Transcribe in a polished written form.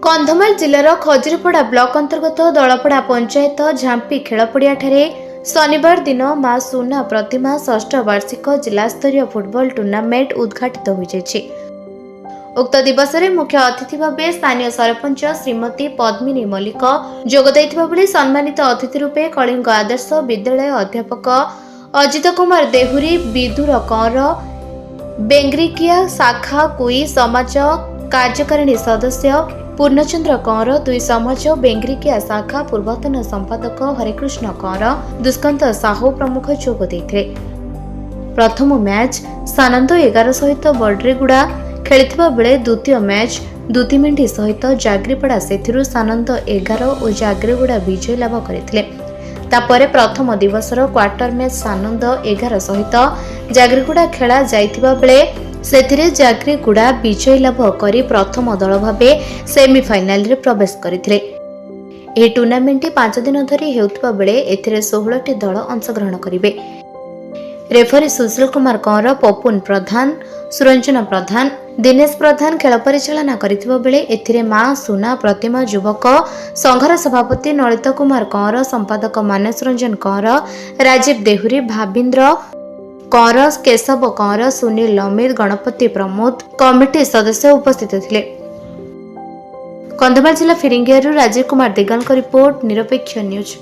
Kandhamal जिलार खजुरीपड़ा block अंतर्गत दलपड़ा पंचायत झांपी खेलपड़िया शनिवार दिन मां सुना प्रतिमा षष्ठ वार्षिक जिलास्तरीय फुटबॉल टूर्नामेंट उद्घाटित होइछि। उक्त दिवस में मुख्य अतिथि भाव स्थानीय सरपंच श्रीमती पद्मिनी मल्लिक जोग दैथिबा बेले सम्मानित अतिथि रूपे कलिंग आदर्श विद्यालय अध्यापक अजित कुमार देहुरी विदुर कंर बेंग्रिकिया शाखा कुई समाज कार्यकारिणी सदस्य पूर्णचंद्र कंर दुई समाज बेंग्रिकिया शाखा पूर्वतन संपादक हरिकृष्ण कंर दुष्कंत साहू प्रमुख जोग दैथिले। प्रथम मैच सानंद 11 सहित बड्रेगुड़ा खेलिथिबा बेले द्वितीय मैच दुतिमेंढी सहित जाग्रीपड़ा सेथिरु सानंद 11 और जाग्रीगुड़ा विजय लाभ करथिले। तापरे प्रथम दिवसर क्वार्टर मैच सानंद 11 सहित जाग्रीगुड़ा खेला जाइथिबा बेले सेथिरे जाग्रीगुड़ा विजय लाभ करी प्रथम दल भाबे सेमीफाइनल रे प्रवेश करथिले। एही टूर्नामेंट 5 दिन धरी हेउथिबा बेले एथिरे 16 टी दल अंशग्रहण करिवे। रेफरी सुशील कुमार कंर, पपुन प्रधान, सुरंजन प्रधान, दिनेश प्रधान खेल परिचालना करथिबा बेले एथिरे मां सुना प्रतिमा युवक संघर सभापति नलित कुमार कंर, संपादक मानस रंजन कंर, राजीव देहुरी, भाविंद्र कंर, केशव कंर, सुनील अमित, गणपति प्रमोद कमिटी सदस्य उपस्थित थिले। कंधमाल जिला फिरिंगियारू राजीव कुमार दिगल को रिपोर्ट, निरपेक्ष न्यूज।